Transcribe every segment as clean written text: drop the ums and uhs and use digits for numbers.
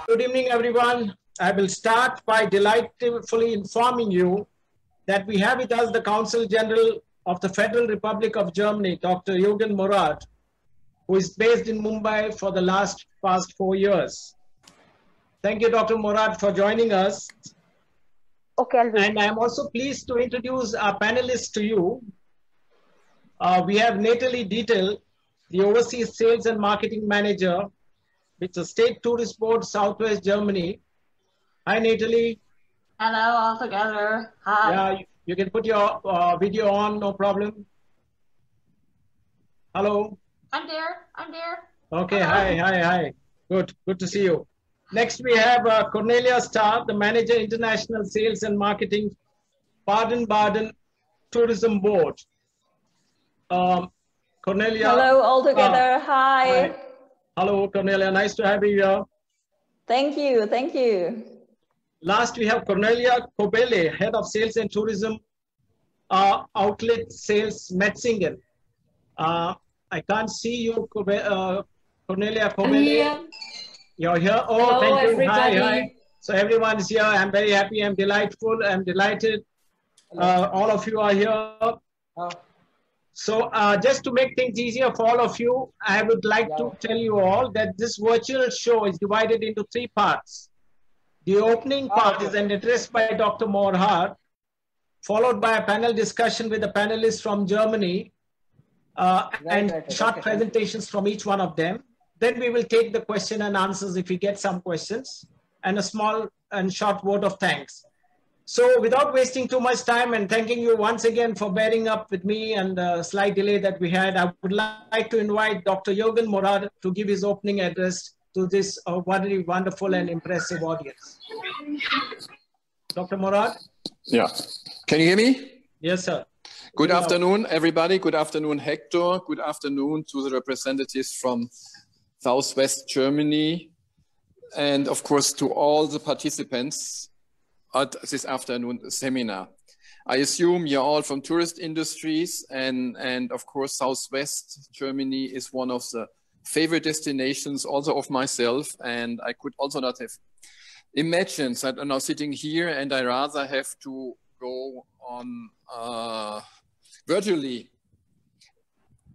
Good evening, everyone. I will start by delightfully informing you that we have with us the Consul General of the Federal Republic of Germany, Dr. Jurgen Morhard, who is based in Mumbai for the past 4 years. Thank you, Dr. Morhard, for joining us. Okay, and I am also pleased to introduce our panelists to you. We have Natalie Dietl, the Overseas Sales and Marketing Manager with the State Tourist Board, SouthWest Germany. Hi, Natalie. Hello, all together. Hi. Yeah, you can put your video on, no problem. Hello. I'm there. Okay, hello. hi. Good to see you. Next, we have Cornelia Stahr, the Manager, International Sales and Marketing, Baden-Baden Tourism Board. Cornelia. Hello, all together. Hi. Hello, Cornelia. Nice to have you here. Thank you. Last, we have Cornelia Koebele, Head of Sales and Tourism, OutletCity Metzingen. I can't see you, Cornelia Koebele. You're here. Oh, hello, thank you. everybody. Hi. So everyone is here. I'm very happy. I'm delighted. All of you are here. So just to make things easier for all of you, I would like to tell you all that this virtual show is divided into 3 parts. The opening part is an address by Dr. Morhard, followed by a panel discussion with the panelists from Germany and short presentations from each one of them. Then we will take the question and answers if we get some questions, and a small and short word of thanks. So without wasting too much time and thanking you once again for bearing up with me and the slight delay that we had, I would like to invite Dr. Jurgen Morhard to give his opening address to this very wonderful and impressive audience. Dr. Morhard? Yeah. Can you hear me? Yes, sir. Good afternoon, everybody. Good afternoon, Hector. Good afternoon to the representatives from SouthWest Germany, and of course to all the participants at this afternoon seminar. I assume you're all from tourist industries, and of course SouthWest Germany is one of the favorite destinations also of myself, and I could also not have imagined that I'm now sitting here and I rather have to go on virtually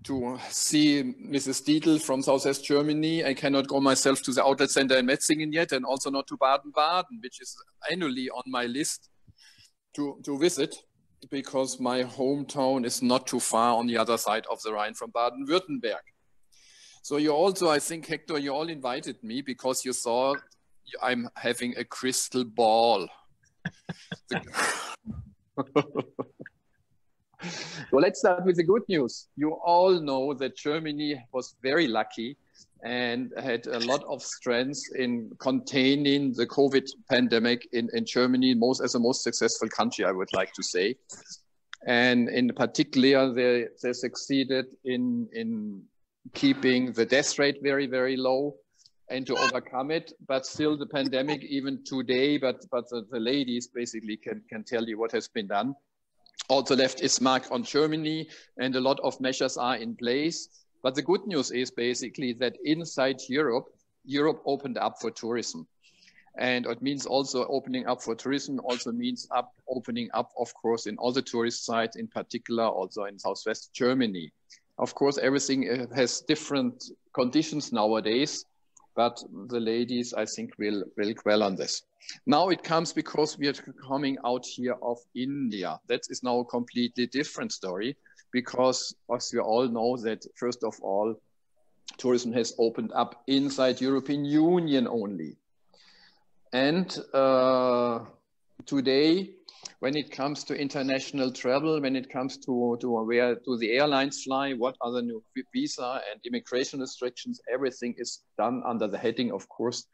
to see Mrs. Dietl from Southwest Germany. I cannot go myself to the outlet center in Metzingen yet, and also not to Baden-Baden, which is annually on my list to visit, because my hometown is not too far on the other side of the Rhine from Baden-Württemberg. So you also, I think, Hector, you all invited me because you saw I'm having a crystal ball. So let's start with the good news. You all know that Germany was very lucky and had a lot of strength in containing the COVID pandemic in Germany, as the most successful country, I would like to say. And in particular, they succeeded in keeping the death rate very, very low and to overcome it. But still the pandemic, even today, but the ladies basically can tell you what has been done. Also left its mark on Germany, and a lot of measures are in place. But the good news is basically that inside Europe opened up for tourism. And it means also opening up for tourism also means opening up, of course, in all the tourist sites, in particular also in Southwest Germany. Of course, everything has different conditions nowadays, but the ladies, I think, will dwell on this. Now it comes because we are coming out here of India. That is now a completely different story, because as we all know that, first of all, tourism has opened up inside European Union only. And today, when it comes to international travel, when it comes to where do the airlines fly, what are the new visa and immigration restrictions, everything is done under the heading, of course,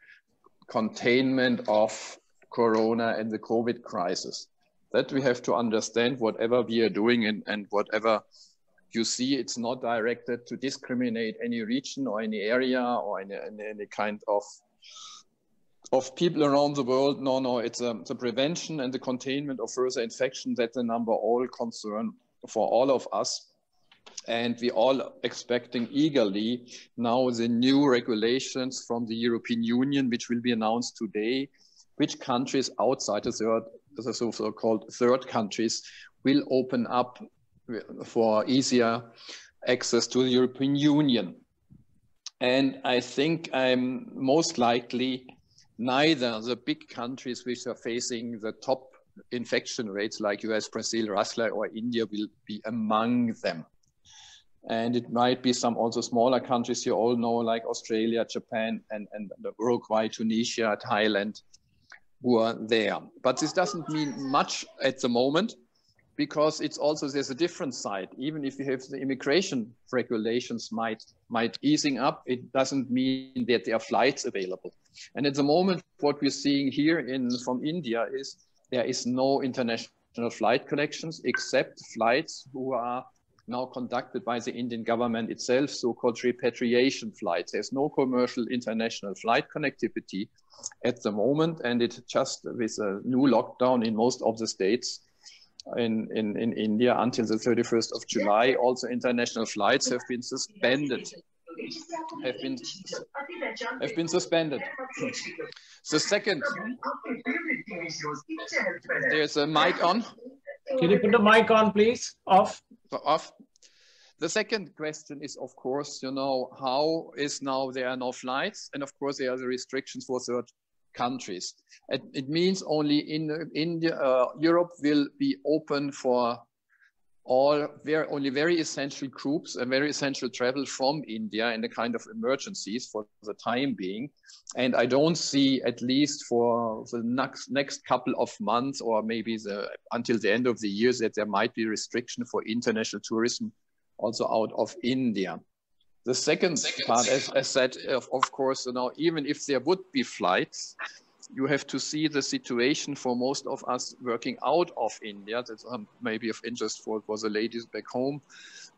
containment of Corona and the COVID crisis. That we have to understand, whatever we are doing and whatever you see it's not directed to discriminate any region or any area or any kind of people around the world. No, it's the prevention and the containment of further infection. That's the number all concern for all of us. And we all expecting eagerly now the new regulations from the European Union, which will be announced today, which countries outside the so-called third countries will open up for easier access to the European Union. And I think I'm most likely neither the big countries which are facing the top infection rates like US, Brazil, Russia, or India will be among them. And it might be some also smaller countries you all know, like Australia, Japan, and Uruguay, Tunisia, Thailand, who are there. But this doesn't mean much at the moment, because it's also, there's a different side. Even if you have the immigration regulations might easing up, it doesn't mean that there are flights available. And at the moment, what we're seeing here from India is there is no international flight connections except flights who are now conducted by the Indian government itself, so-called repatriation flights. There's no commercial international flight connectivity at the moment, and it just with a new lockdown in most of the states in India until the 31st of July, also international flights have been suspended. Have been suspended. The second, there's a mic on. Can you put the mic on, please? Off. The second question is, of course, how is now there are no flights, and of course there are the restrictions for third countries. It means only in India, Europe will be open for only very essential groups and very essential travel from India in a kind of emergencies for the time being. And I don't see, at least for the next couple of months or maybe until the end of the year, that there might be restriction for international tourism also out of India. The second part, as I said, of course, even if there would be flights, you have to see the situation for most of us working out of India. That's maybe of interest for the ladies back home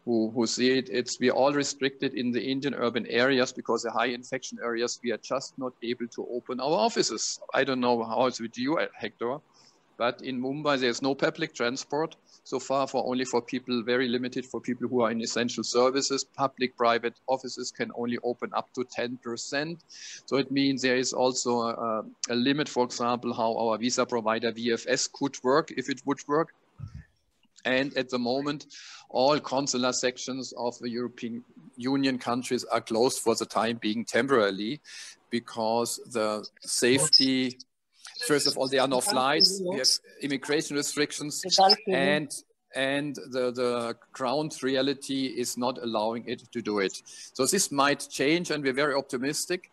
who see it. We're all restricted in the Indian urban areas because the high infection areas, we are just not able to open our offices. I don't know how it's with you, Hector, but in Mumbai, there's no public transport so far, only for people, very limited for people who are in essential services. Public-private offices can only open up to 10%. So it means there is also a limit, for example, how our visa provider VFS could work, if it would work. And at the moment, all consular sections of the European Union countries are closed for the time being temporarily, because the safety, first of all, there are no flights, we have immigration restrictions, and the ground reality is not allowing it to do it. So this might change, and we're very optimistic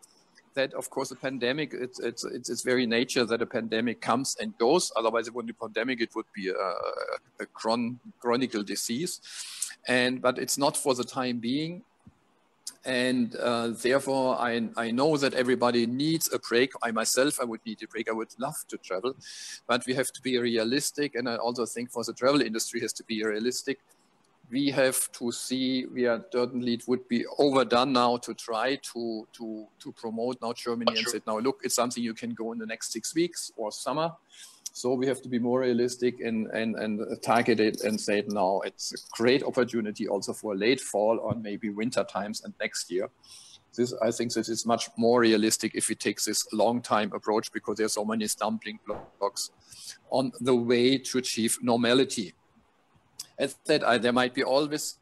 that, of course, the pandemic, it's very nature that a pandemic comes and goes. Otherwise, it wouldn't be a pandemic, it would be a chronic disease. But it's not for the time being. And therefore, I know that everybody needs a break. I myself, I would need a break. I would love to travel, but we have to be realistic. And I also think for the travel industry has to be realistic. We have to see, certainly it would be overdone now to try to promote now Germany and say, now look, it's something you can go in the next 6 weeks or summer. So we have to be more realistic and target it and say, no, it's a great opportunity also for late fall or maybe winter times and next year. I think this is much more realistic if we take this long time approach, because there's so many stumbling blocks on the way to achieve normality. As said, there might be always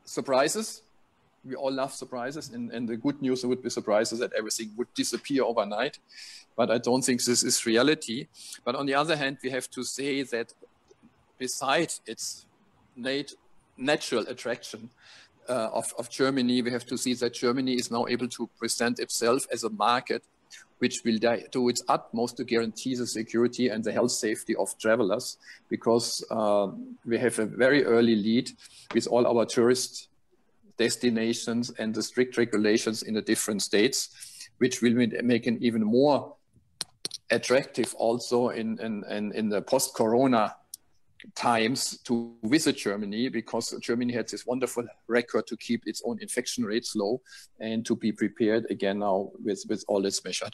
surprises. We all love surprises, and the good news would be surprises that everything would disappear overnight. But I don't think this is reality. But on the other hand, we have to say that besides its natural attraction of Germany, we have to see that Germany is now able to present itself as a market which will do its utmost to guarantee the security and the health safety of travelers, because we have a very early lead with all our tourist destinations and the strict regulations in the different states, which will make an even more attractive also in the post-corona times to visit Germany, because Germany had this wonderful record to keep its own infection rates low and to be prepared again now with all its measures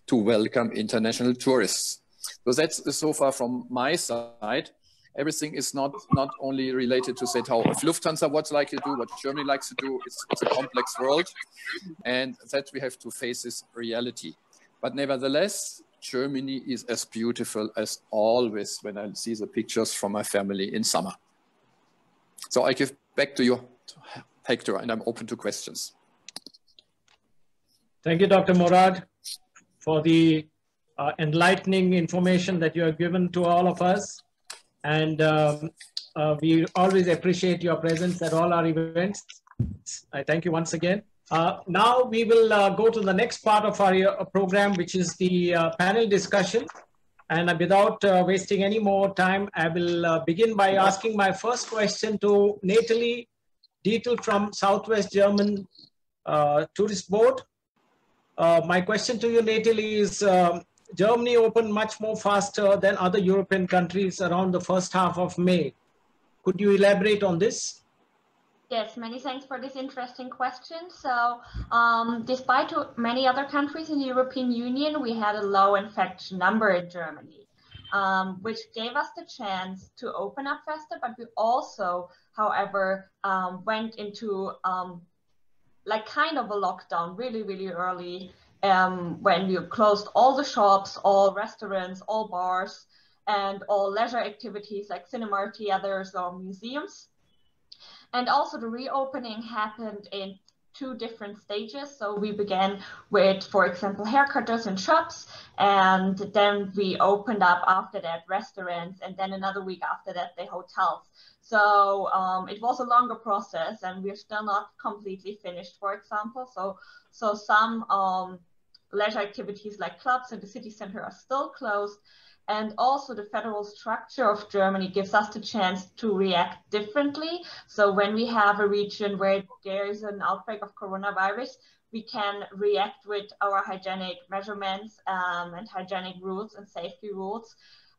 to welcome international tourists. So that's so far from my side. Everything is not only related to say how if Lufthansa what's like to do, what Germany likes to do. It's a complex world, and that we have to face this reality. But nevertheless, Germany is as beautiful as always when I see the pictures from my family in summer. So I give back to you, Hector, and I'm open to questions. Thank you, Dr. Morhard, for the enlightening information that you have given to all of us. And we always appreciate your presence at all our events. I thank you once again. Now we will go to the next part of our program, which is the panel discussion. And without wasting any more time, I will begin by asking my first question to Natalie Dietl from SouthWest German Tourist Board. My question to you, Natalie, is Germany opened much more faster than other European countries around the first half of May. Could you elaborate on this? Yes, many thanks for this interesting question. So despite many other countries in the European Union, we had a low infection number in Germany, which gave us the chance to open up faster, but we also, however, went into like kind of a lockdown really, really early, when we closed all the shops, all restaurants, all bars, and all leisure activities like cinema, theaters, or museums. And also the reopening happened in 2 different stages. So we began with, for example, haircutters and shops, and then we opened up after that restaurants, and then another week after that the hotels. So it was a longer process, and we're still not completely finished, for example. So some leisure activities like clubs in the city center are still closed. And also the federal structure of Germany gives us the chance to react differently. So when we have a region where there is an outbreak of coronavirus, we can react with our hygienic measurements and hygienic rules and safety rules.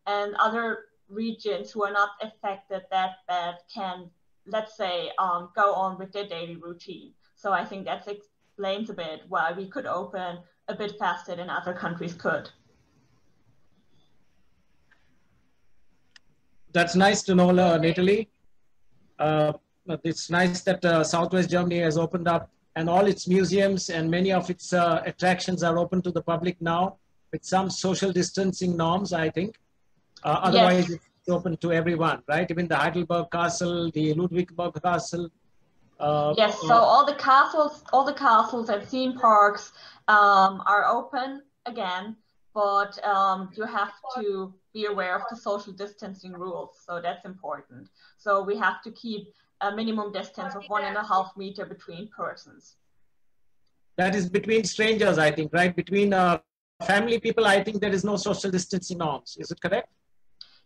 And other regions who are not affected that bad can, let's say, go on with their daily routine. So I think that explains a bit why we could open a bit faster than other countries could. That's nice to know, Natalie. It's nice that Southwest Germany has opened up, and all its museums and many of its attractions are open to the public now with some social distancing norms, I think. Otherwise, yes, it's open to everyone, right? Even the Heidelberg Castle, the Ludwigsburg Castle. Yes, so all the castles and theme parks are open again, but you have to be aware of the social distancing rules. So that's important. So we have to keep a minimum distance of 1.5 meters between persons. That is between strangers, I think, right? Between family people, I think there is no social distancing norms. Is it correct?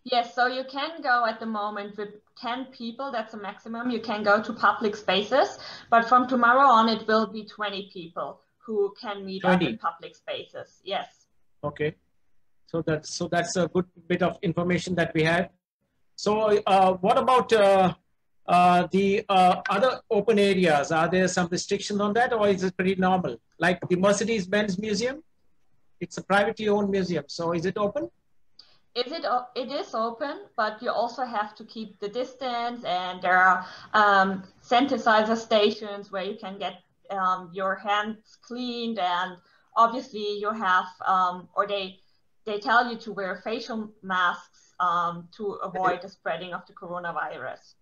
Yes, so you can go at the moment with 10 people, that's a maximum. You can go to public spaces, but from tomorrow on, it will be 20 people who can meet up in public spaces. Yes. Okay. So that's a good bit of information that we had. So what about the other open areas? Are there some restrictions on that, or is it pretty normal? Like the Mercedes-Benz Museum, it's a privately owned museum. So is it open? It is open, but you also have to keep the distance, and there are sanitizer stations where you can get your hands cleaned, and obviously you have, or they tell you to wear facial masks to avoid the spreading of the coronavirus.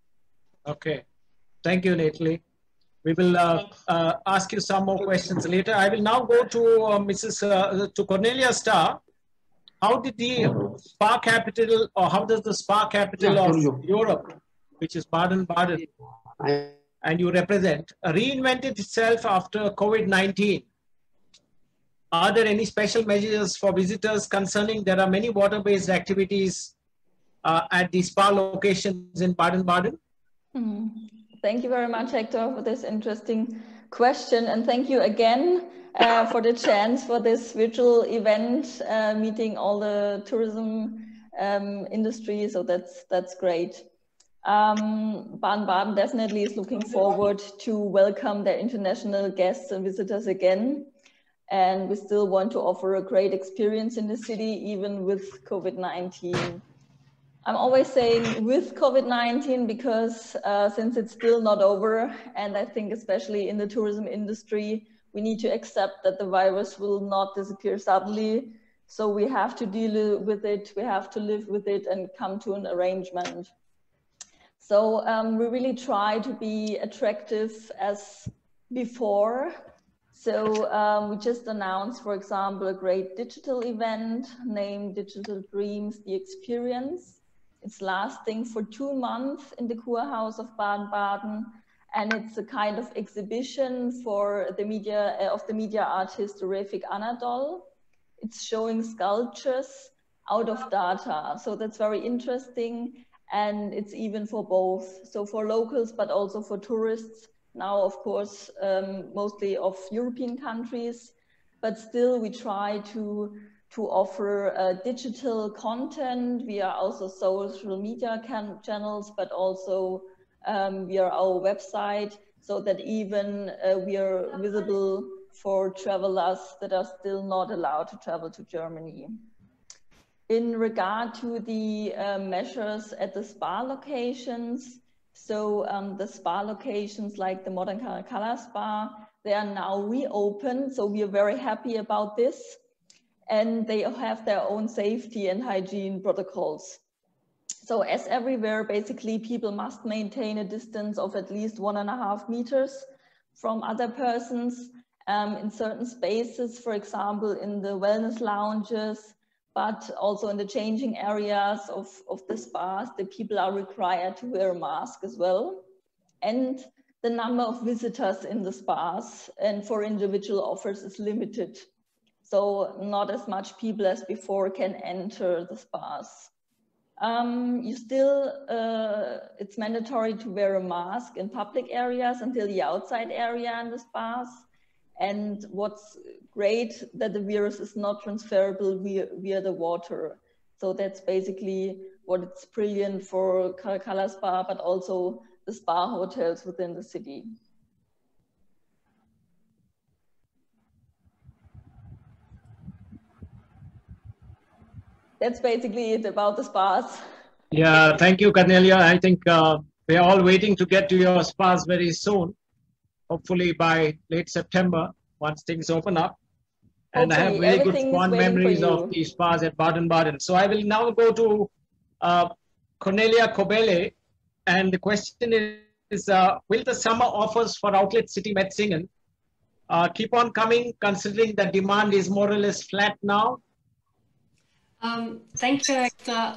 Okay, thank you, Natalie. We will ask you some more questions later. I will now go to to Cornelia Stahr. How did the spa capital, or how does the spa capital of Europe, which is Baden-Baden, and you represent, reinvented itself after COVID-19? Are there any special measures for visitors concerning? There are many water-based activities at the spa locations in Baden-Baden. Thank you very much, Hector, for this interesting question. And thank you again for the chance for this virtual event, meeting all the tourism industry. So that's great. Baden-Baden definitely is looking forward to welcome their international guests and visitors again. And we still want to offer a great experience in the city, even with COVID-19. I'm always saying with COVID-19 because since it's still not over, and I think especially in the tourism industry, we need to accept that the virus will not disappear suddenly. So we have to deal with it, we have to live with it and come to an arrangement. So we really try to be attractive as before. So we just announced, for example, a great digital event named Digital Dreams, the Experience. It's lasting for 2 months in the Kurhaus of Baden-Baden. And it's a kind of exhibition for the media artist Refik Anadol. It's showing sculptures out of data. So that's very interesting. And it's even for both. So for locals, but also for tourists. Now, of course, mostly of European countries, but still we try to offer digital content via also social media channels, but also via our website, so that even we are visible for travelers that are still not allowed to travel to Germany. In regard to the measures at the spa locations, so the spa locations like the Modern Caracalla Spa, they are now reopened. So we are very happy about this. And they have their own safety and hygiene protocols. So as everywhere, basically people must maintain a distance of at least 1.5 meters from other persons in certain spaces, for example, in the wellness lounges, but also in the changing areas of the spas, the people are required to wear a mask as well. And the number of visitors in the spas and for individual offers is limited. So not as much people as before can enter the spas. It's mandatory to wear a mask in public areas until the outside area in the spas. And what's great that the virus is not transferable via the water. So that's basically what it's brilliant for Caracalla Spa, but also the spa hotels within the city. That's basically it about the spas. Yeah, thank you, Cornelia. I think we're all waiting to get to your spas very soon. Hopefully by late September, once things open up. And I have really good fond memories of the spas at Baden-Baden. So I will now go to Cornelia Koebele. And the question is, will the summer offers for OutletCity Metzingen keep on coming, considering the demand is more or less flat now? Thank you, Hector,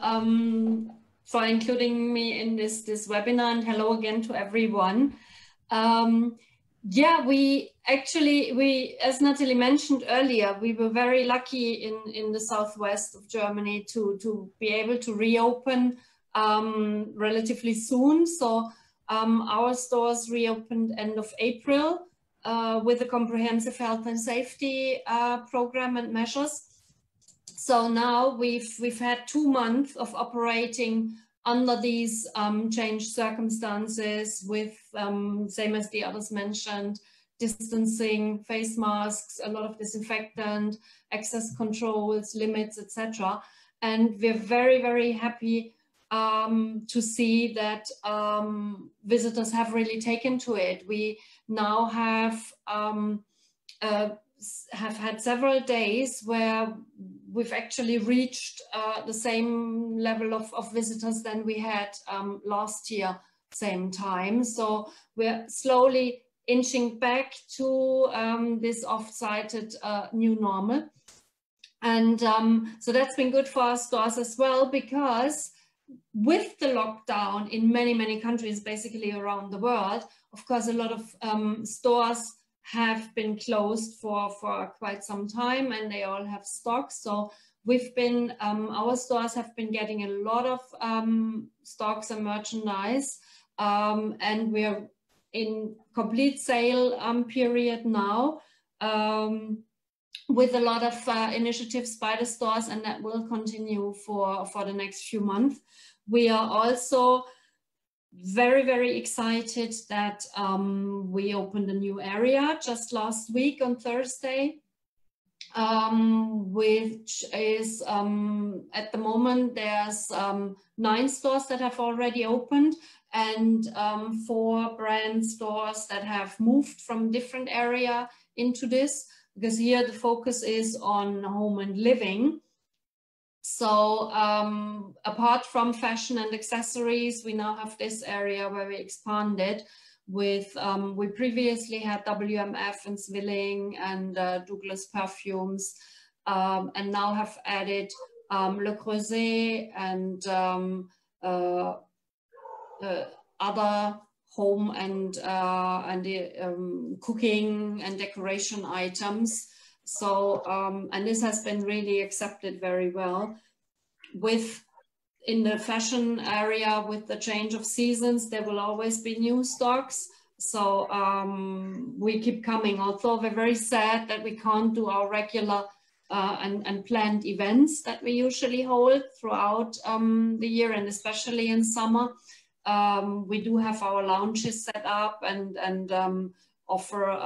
for including me in this webinar, and hello again to everyone. Yeah, we actually, as Natalie mentioned earlier, we were very lucky in the southwest of Germany to be able to reopen relatively soon. So our stores reopened end of April with a comprehensive health and safety program and measures. So now we've had 2 months of operating under these changed circumstances with, same as the others mentioned, distancing, face masks, a lot of disinfectant, access controls, limits, etc. And we're very, very happy to see that visitors have really taken to it. We now have had several days where we've actually reached the same level of visitors than we had last year, same time. So we're slowly inching back to this oft-cited new normal. And so that's been good for our stores as well, because with the lockdown in many, many countries, basically around the world, of course, a lot of stores have been closed for quite some time, and they all have stock. So we've been, our stores have been getting a lot of stocks and merchandise, and we're in complete sale period now. with a lot of initiatives by the stores, and that will continue for the next few months. We are also very, very excited that we opened a new area just last week on Thursday, which is at the moment there's 9 stores that have already opened, and 4 brand stores that have moved from different area into this, because here the focus is on home and living. So apart from fashion and accessories, we now have this area where we expanded with, we previously had WMF and Zwilling and Douglas perfumes, and now have added Le Creuset and other home and cooking and decoration items. So, and this has been really accepted very well. In the fashion area, with the change of seasons, there will always be new stocks. So we keep coming, although we're very sad that we can't do our regular and planned events that we usually hold throughout the year, and especially in summer. We do have our lounges set up and offer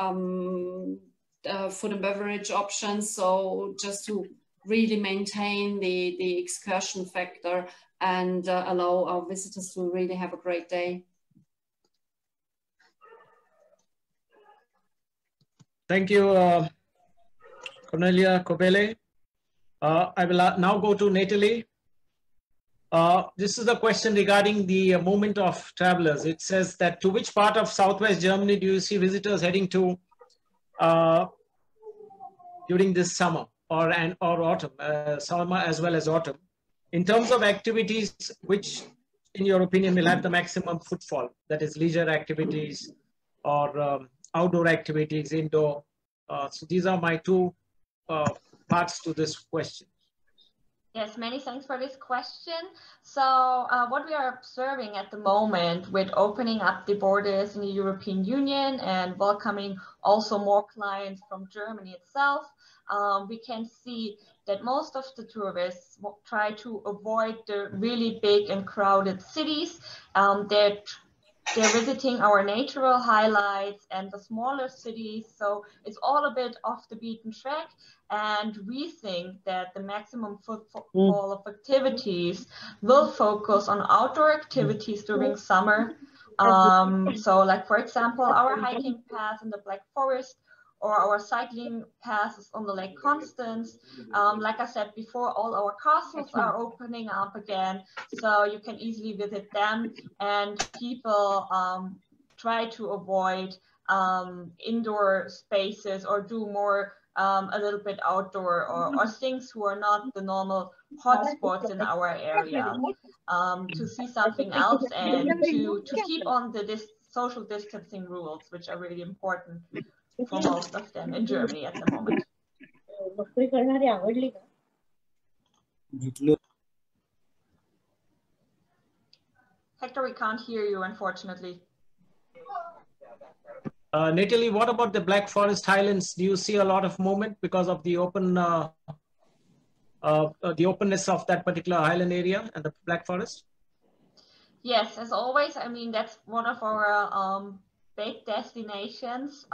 food and beverage options, so just to really maintain the excursion factor and allow our visitors to really have a great day. Thank you, Cornelia, Koebele. I will now go to Natalie. This is a question regarding the movement of travelers. It says that, to which part of Southwest Germany do you see visitors heading to during this summer or autumn, summer as well as autumn? In terms of activities, which in your opinion will have the maximum footfall, that is leisure activities or outdoor activities, indoor? So these are my 2 parts to this question. Yes, many thanks for this question. So what we are observing at the moment with opening up the borders in the European Union and welcoming also more clients from Germany itself, we can see that most of the tourists try to avoid the really big and crowded cities. They're visiting our natural highlights and the smaller cities. So it's all a bit off the beaten track. And we think that the maximum footfall of activities will focus on outdoor activities during summer. So like, for example, our hiking path in the Black Forest, or our cycling passes on the Lake Constance. Like I said before, all our castles are opening up again, so you can easily visit them, and people try to avoid indoor spaces or do more a little bit outdoor or things who are not the normal hotspots in our area, to see something else and to keep on the social distancing rules, which are really important for most of them in Germany at the moment. Hector, we can't hear you, unfortunately. Natalie, what about the Black Forest Highlands? Do you see a lot of movement because of the openness of that particular highland area and the Black Forest? Yes, as always. I mean, that's one of our big destinations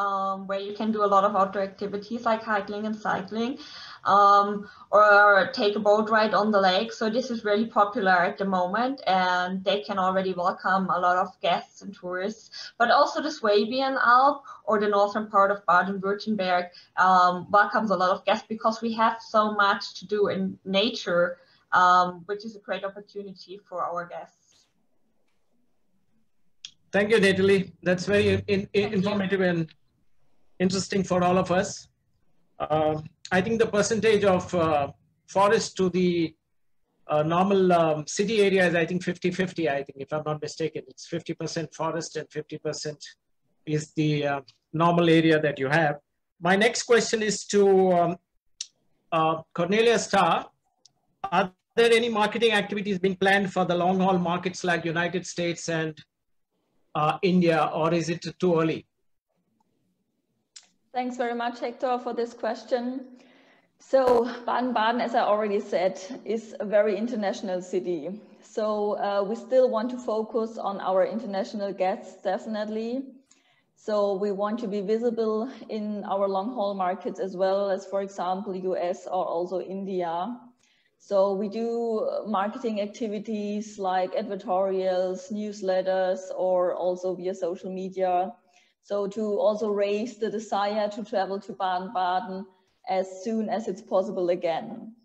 where you can do a lot of outdoor activities like hiking and cycling, or take a boat ride on the lake. So this is really popular at the moment, and they can already welcome a lot of guests and tourists. But also the Swabian Alp or the northern part of Baden-Württemberg welcomes a lot of guests, because we have so much to do in nature, which is a great opportunity for our guests. Thank you, Natalie. That's very informative and interesting for all of us. I think the percentage of forest to the normal city area is, I think, 50-50, I think, if I'm not mistaken. It's 50% forest and 50% is the normal area that you have. My next question is to Cornelia Stahr. Are there any marketing activities being planned for the long haul markets like United States and India, or is it too early? Thanks very much, Hector, for this question. So Baden-Baden, as I already said, is a very international city. So we still want to focus on our international guests, definitely. So we want to be visible in our long-haul markets as well as, for example, US or also India. So we do marketing activities like advertorials, newsletters, or also via social media. So to also raise the desire to travel to Baden-Baden as soon as it's possible again.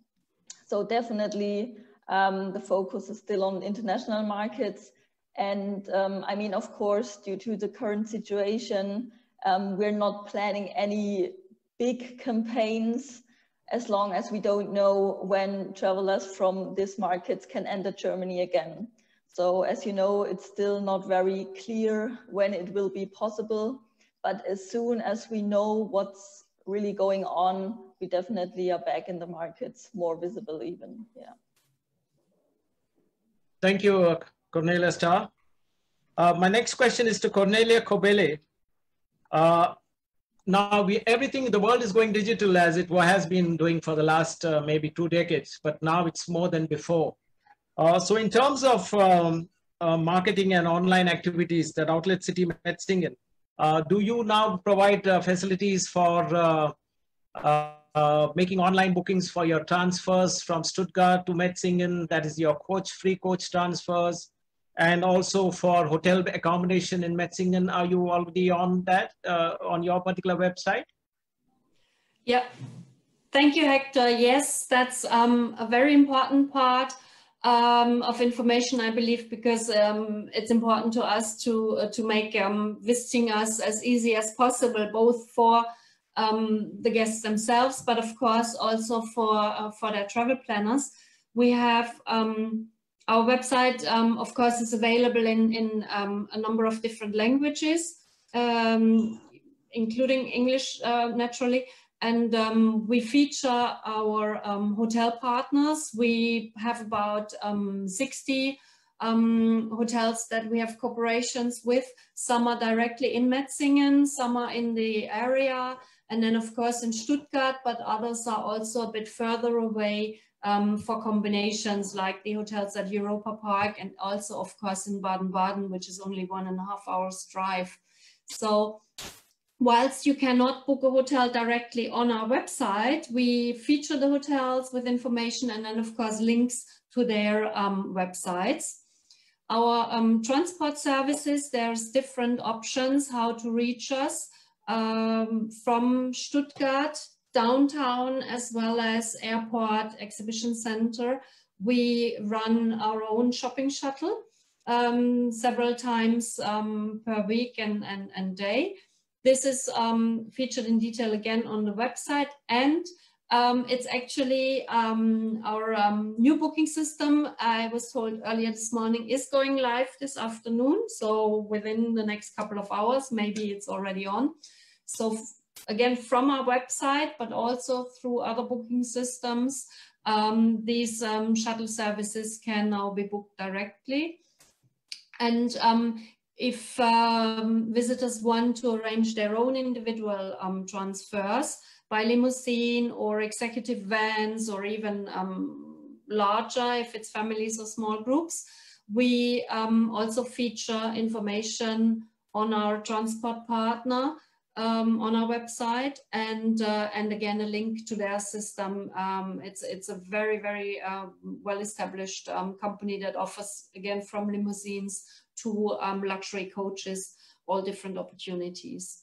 So definitely the focus is still on international markets. And I mean, of course, due to the current situation, we're not planning any big campaigns as long as we don't know when travelers from these markets can enter Germany again. So as you know, it's still not very clear when it will be possible, but as soon as we know what's really going on, we definitely are back in the markets, more visible even, yeah. Thank you, Cornelia Stahr. My next question is to Cornelia Koebele. Now, everything in the world is going digital as it has been doing for the last maybe 2 decades, but now it's more than before. So in terms of marketing and online activities that OutletCity Metzingen, do you now provide facilities for making online bookings for your transfers from Stuttgart to Metzingen, that is your free coach transfers, and also for hotel accommodation in Metzingen? Are you already on that, on your particular website? Yeah, thank you, Hector. Yes, that's a very important part of information, I believe, because it's important to us to make visiting us as easy as possible, both for the guests themselves, but of course also for their travel planners. We have our website, of course, is available in a number of different languages, including English, naturally. And we feature our hotel partners. We have about 60 hotels that we have cooperations with. Some are directly in Metzingen, some are in the area, and then of course in Stuttgart, but others are also a bit further away for combinations like the hotels at Europa Park, and also of course in Baden-Baden, which is only 1.5 hours drive. So whilst you cannot book a hotel directly on our website, we feature the hotels with information and then of course links to their websites. Our transport services, there's different options how to reach us from Stuttgart, downtown, as well as airport, exhibition center. We run our own shopping shuttle several times per week and day. This is featured in detail again on the website, and it's actually our new booking system, I was told earlier this morning, is going live this afternoon. So within the next couple of hours, maybe it's already on. So again, from our website, but also through other booking systems, these shuttle services can now be booked directly. And if visitors want to arrange their own individual transfers by limousine or executive vans, or even larger if it's families or small groups, we also feature information on our transport partner on our website, and again a link to their system. It's a very, very well-established company that offers, again, from limousines to luxury coaches, all different opportunities.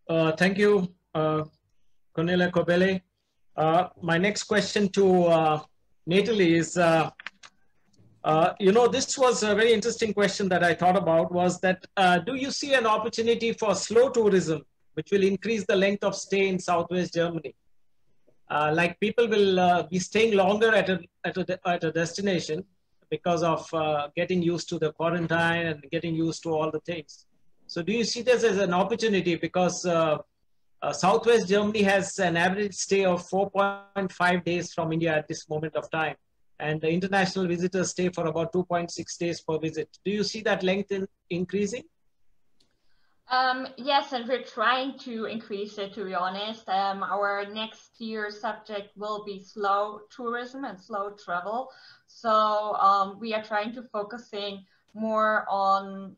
Thank you, Cornelia Koebele. My next question to Natalie is, you know, this was a very interesting question that I thought about, was that do you see an opportunity for slow tourism, which will increase the length of stay in Southwest Germany? Like people will be staying longer at a destination because of getting used to the quarantine and getting used to all the things. So do you see this as an opportunity? Because Southwest Germany has an average stay of 4.5 days from India at this moment of time. and the international visitors stay for about 2.6 days per visit. Do you see that length increasing? Yes, and we're trying to increase it, to be honest. Our next year subject will be slow tourism and slow travel. So we are trying to focusing more on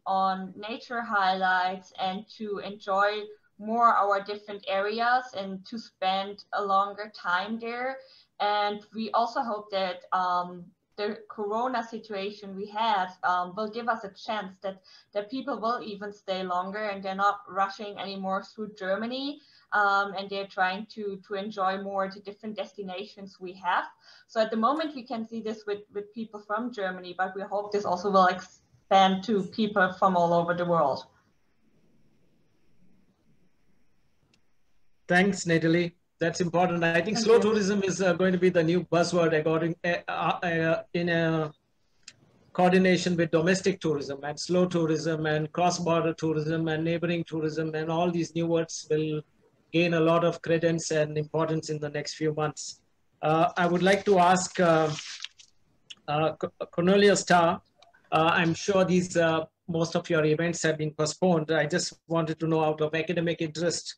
nature highlights and to enjoy more our different areas and to spend a longer time there. And we also hope that the Corona situation we have will give us a chance that people will even stay longer and they're not rushing anymore through Germany, and they're trying to enjoy more the different destinations we have. So at the moment we can see this with people from Germany, but we hope this also will expand to people from all over the world. Thanks, Natalie. That's important. I think slow tourism is going to be the new buzzword in a coordination with domestic tourism, and slow tourism and cross-border tourism and neighboring tourism, and all these new words will gain a lot of credence and importance in the next few months. I would like to ask Cornelia Stahr. I'm sure these most of your events have been postponed. I just wanted to know, out of academic interest,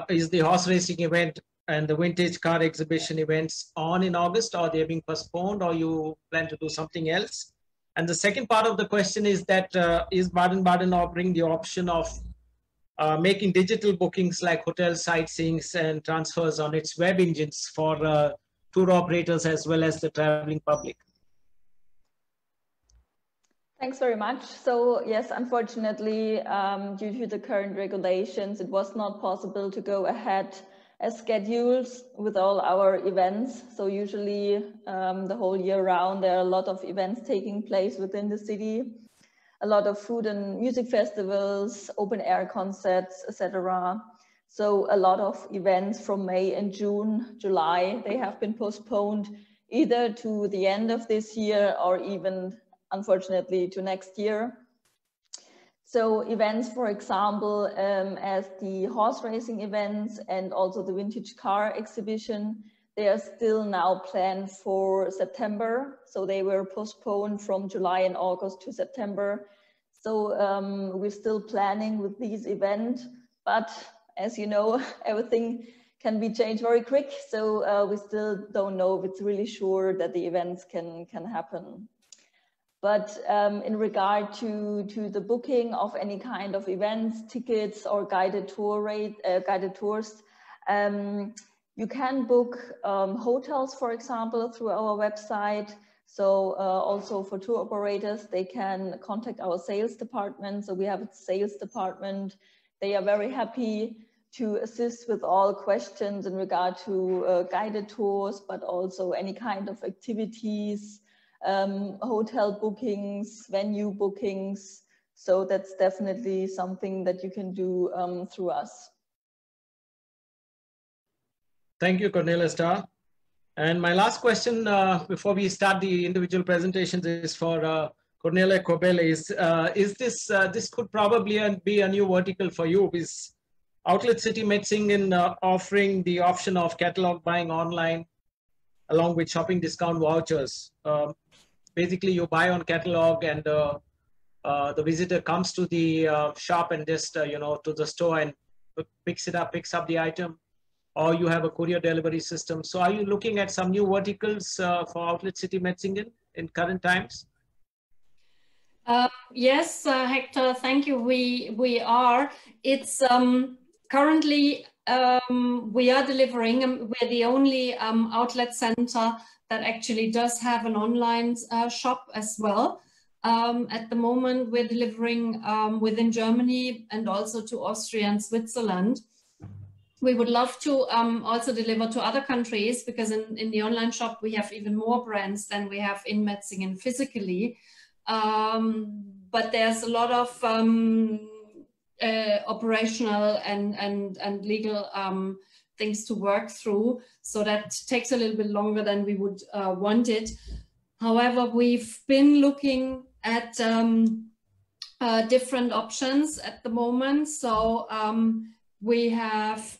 is the horse racing event and the vintage car exhibition events on in August, or they're being postponed, or you plan to do something else? And the second part of the question is that is Baden-Baden offering the option of making digital bookings like hotel sightseeings and transfers on its web engines for tour operators as well as the traveling public? Thanks very much. So yes, unfortunately, due to the current regulations, it was not possible to go ahead as scheduled with all our events. So usually the whole year round, there are a lot of events taking place within the city, a lot of food and music festivals, open air concerts, etc. So a lot of events from May and June, July, they have been postponed either to the end of this year or even, unfortunately, to next year. So events, for example, as the horse racing events and also the vintage car exhibition, they are still now planned for September. So they were postponed from July and August to September. So we're still planning with these events, but as you know, everything can be changed very quick. So we still don't know if it's really sure that the events can happen. But in regard to the booking of any kind of events, tickets or guided tours, you can book hotels, for example, through our website. So also for tour operators, they can contact our sales department. So we have a sales department. They are very happy to assist with all questions in regard to guided tours, but also any kind of activities, hotel bookings, venue bookings. So that's definitely something that you can do through us. Thank you, Cornelia Stahr. And my last question before we start the individual presentations is for Cornelia Koebele. Is this could probably be a new vertical for you? Is OutletCity Metzingen offering the option of catalog buying online along with shopping discount vouchers? Basically, you buy on catalog and the visitor comes to the shop and just, to the store and picks up the item, or you have a courier delivery system. So are you looking at some new verticals for OutletCity Metzingen in current times? Yes, Hector, thank you. We are. It's currently we are delivering. We're the only outlet center that actually does have an online shop as well. At the moment, we're delivering within Germany and also to Austria and Switzerland. We would love to also deliver to other countries, because in the online shop, we have even more brands than we have in Metzingen physically. But there's a lot of operational and legal things to work through. So that takes a little bit longer than we would want it. However, we've been looking at different options at the moment. So we have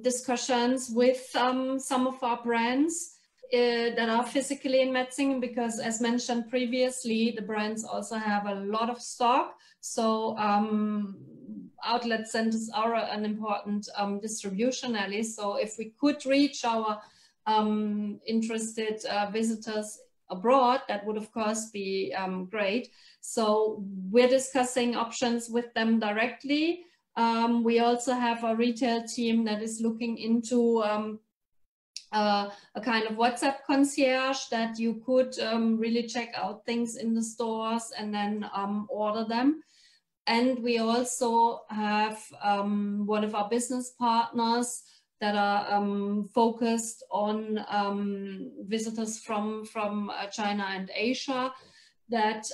discussions with some of our brands that are physically in Metzingen, because as mentioned previously, the brands also have a lot of stock. So outlet centers are an important distribution alley. So if we could reach our interested visitors abroad, that would of course be great. So we're discussing options with them directly. We also have a retail team that is looking into a kind of WhatsApp concierge that you could really check out things in the stores and then order them. And we also have one of our business partners that are focused on visitors from China and Asia, that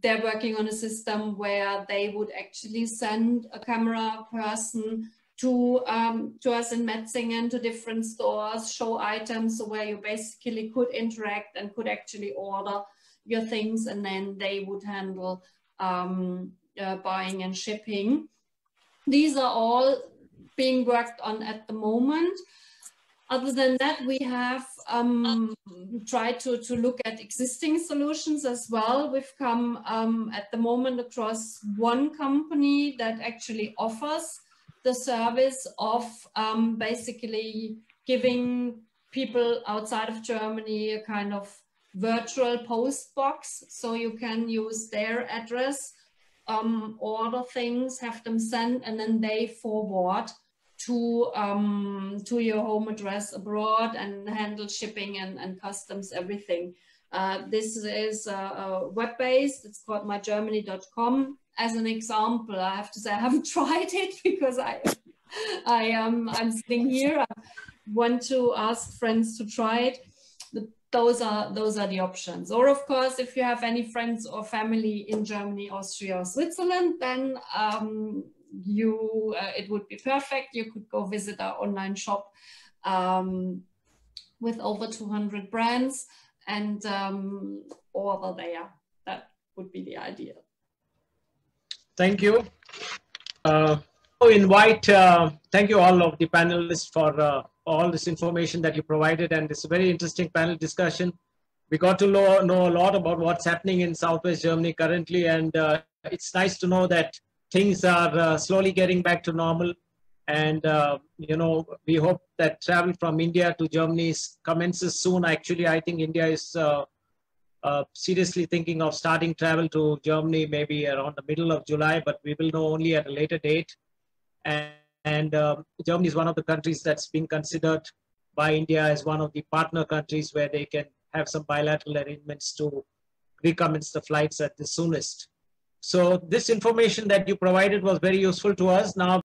they're working on a system where they would actually send a camera person to us in Metzingen, to different stores, show items, so where you basically could interact and could actually order your things, and then they would handle buying and shipping. These are all being worked on at the moment. Other than that, we have tried to look at existing solutions as well. We've come at the moment across one company that actually offers the service of basically giving people outside of Germany a kind of virtual post box. So you can use their address, order things, have them sent, and then they forward to your home address abroad and handle shipping and customs, everything. This is web-based. It's called mygermany.com. As an example, I have to say I haven't tried it because I'm sitting here. I want to ask friends to try it. Those are the options. Or of course, if you have any friends or family in Germany, Austria, or Switzerland, then it would be perfect. You could go visit our online shop with over 200 brands and order there. That would be the idea. Thank you. Thank you all of the panelists for all this information that you provided, and it's a very interesting panel discussion. We got to know a lot about what's happening in Southwest Germany currently, and it's nice to know that things are slowly getting back to normal. And, we hope that travel from India to Germany commences soon. Actually, I think India is seriously thinking of starting travel to Germany maybe around the middle of July, but we will know only at a later date. And Germany is one of the countries that's been considered by India as one of the partner countries where they can have some bilateral arrangements to recommence the flights at the soonest. So this information that you provided was very useful to us. Now